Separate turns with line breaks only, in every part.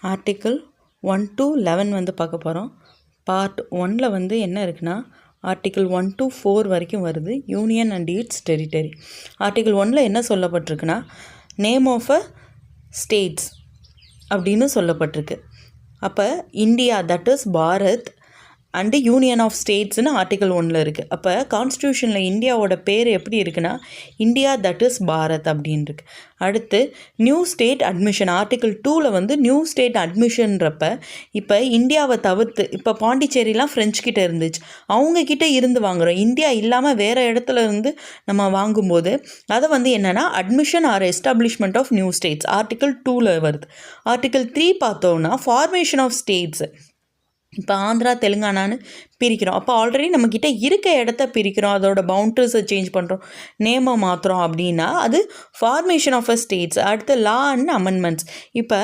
Article 1 to 11 வந்து பார்க்க போகிறோம். பார்ட் 1ல் வந்து என்ன இருக்குன்னா, ஆர்டிக்கிள் 1 to 4 வரைக்கும் வருது. Union and its territory. Article 1ல் என்ன சொல்லப்பட்டிருக்குன்னா, நேம் ஆஃப் அ ஸ்டேட்ஸ் அப்படின்னு சொல்லப்பட்டிருக்கு. அப்போ India, that is Bharat and union of ஸ்டேட்ஸ்னு ஆர்டிக்கல் 1ல் இருக்குது. அப்போ கான்ஸ்டியூஷனில் இந்தியாவோட பேர் எப்படி இருக்குன்னா, இந்தியா தட் இஸ் பாரத் அப்படின்னு இருக்கு. அடுத்து நியூ ஸ்டேட் அட்மிஷன் ஆர்டிக்கல் 2ல் வந்து நியூ ஸ்டேட் அட்மிஷன்றப்ப இப்போ இந்தியாவை தவிர்த்து இப்போ பாண்டிச்சேரிலாம் ஃப்ரெஞ்சுக்கிட்ட இருந்துச்சு, அவங்கக்கிட்ட இருந்து வாங்குகிறோம். இந்தியா இல்லாமல் வேறு இடத்துல இருந்து நம்ம வாங்கும்போது அதை வந்து என்னென்னா admission or establishment of new states article 2ல் வருது. ஆர்டிக்கல் 3 பார்த்தோன்னா ஃபார்மேஷன் ஆஃப் ஸ்டேட்ஸ். இப்போ ஆந்திரா தெலுங்கானான்னு பிரிக்கிறோம். அப்போ ஆல்ரெடி நம்மக்கிட்ட இருக்க இடத்த பிரிக்கிறோம், அதோட பவுண்ட்ரிஸை சேஞ்ச் பண்ணுறோம், நேமை மாற்றுறோம் அப்படின்னா அது ஃபார்மேஷன் ஆஃப் அ ஸ்டேட்ஸ். அடுத்து லா அண்ட் அமெண்ட்மெண்ட்ஸ். இப்போ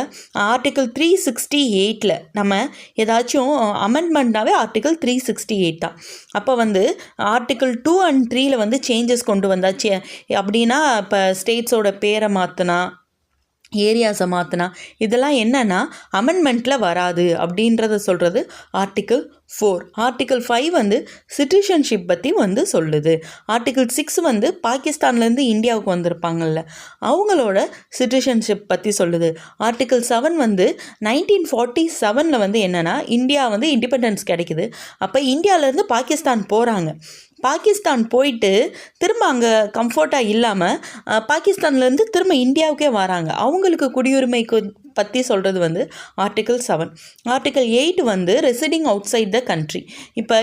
ஆர்டிக்கல் 368ல் நம்ம ஏதாச்சும் அமெண்ட்மெண்ட்னாவே ஆர்டிக்கல் 368 தான். அப்போ வந்து ஆர்டிக்கல் 2 and 3ல் வந்து சேஞ்சஸ் கொண்டு வந்தாச்சு அப்படின்னா, இப்போ ஸ்டேட்ஸோட பேரை மாற்றினா, ஏரியாஸை மாற்றினா, இதெல்லாம் என்னென்னா அமெண்ட்மெண்ட்டில் வராது அப்படின்றத சொல்கிறது ஆர்டிக்கிள் 4. ஆர்டிக்கிள் 5 வந்து சிட்டிசன்ஷிப் பற்றி வந்து சொல்லுது. ஆர்டிக்கிள் 6 வந்து பாகிஸ்தான்லேருந்து இந்தியாவுக்கு வந்திருப்பாங்கள்ல, அவங்களோட சிட்டிசன்ஷிப் பற்றி சொல்லுது. ஆர்டிக்கிள் 7 வந்து 1947ல் வந்து என்னென்னா இந்தியா வந்து இண்டிபெண்டன்ஸ் கிடைக்குது. அப்போ இந்தியாவிலேருந்து பாகிஸ்தான் போகிறாங்க. பாகிஸ்தான் போயிட்டு திரும்ப அங்கே கம்ஃபர்ட்டாக இல்லாமல் பாகிஸ்தான்லேருந்து திரும்ப இந்தியாவுக்கே வராங்க. அவங்களுக்கு குடியுரிமைக்கு பற்றி சொல்கிறது வந்து ஆர்டிக்கிள் 7. ஆர்டிக்கிள் 8 வந்து residing outside the country. இப்போ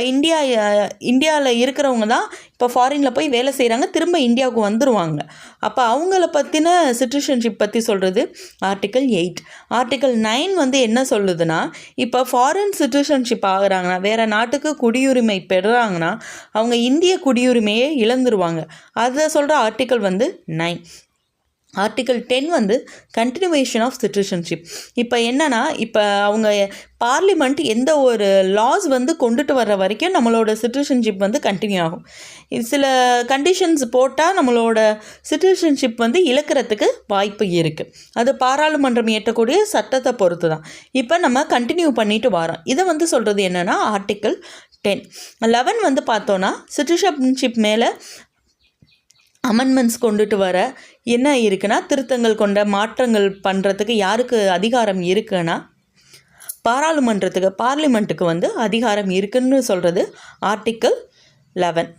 இந்தியாவில் இருக்கிறவங்க தான் இப்போ ஃபாரினில் போய் வேலை செய்கிறாங்க, திரும்ப இந்தியாவுக்கு வந்துடுவாங்க. அப்போ அவங்கள பற்றின சிட்டிசன்ஷிப் பற்றி சொல்கிறது ஆர்டிக்கிள் 8. ஆர்டிக்கிள் 9 வந்து என்ன சொல்லுதுன்னா, இப்போ ஃபாரின் சிட்டிசன்ஷிப் ஆகுறாங்கன்னா, வேறு நாட்டுக்கு குடியுரிமை பெறுறாங்கன்னா அவங்க இந்திய குடியுரிமையை இழந்துருவாங்க. அதை சொல்கிற ஆர்டிக்கிள் வந்து 9. ஆர்டிக்கிள் 10 வந்து கண்டினியூவேஷன் ஆஃப் சிட்டிசன்ஷிப். இப்போ என்னென்னா, இப்போ அவங்க பார்லிமெண்ட் எந்த ஒரு லாஸ் வந்து கொண்டுட்டு வர்ற வரைக்கும் நம்மளோட சிட்டிசன்ஷிப் வந்து கண்டினியூ ஆகும். சில கண்டிஷன்ஸ் போட்டால் நம்மளோட சிட்டிசன்ஷிப் வந்து இழக்கிறதுக்கு வாய்ப்பு இருக்குது. அது பாராளுமன்றம் இயற்றக்கூடிய சட்டத்தை பொறுத்து தான். இப்போ நம்ம கண்டினியூ பண்ணிட்டு வரோம். இதை வந்து சொல்கிறது என்னென்னா ஆர்டிக்கிள் 10. 11 வந்து பார்த்தோன்னா சிட்டிசன்ஷிப் மேலே அமெண்ட்மெண்ட்ஸ் கொண்டுட்டு வர என்ன இருக்குன்னா, திருத்தங்கள் கொண்ட மாற்றங்கள் பண்ணுறதுக்கு யாருக்கு அதிகாரம் இருக்குன்னா பார்லிமெண்ட்டுக்கு வந்து அதிகாரம் இருக்குன்னு சொல்கிறது ஆர்டிக்கிள் 11.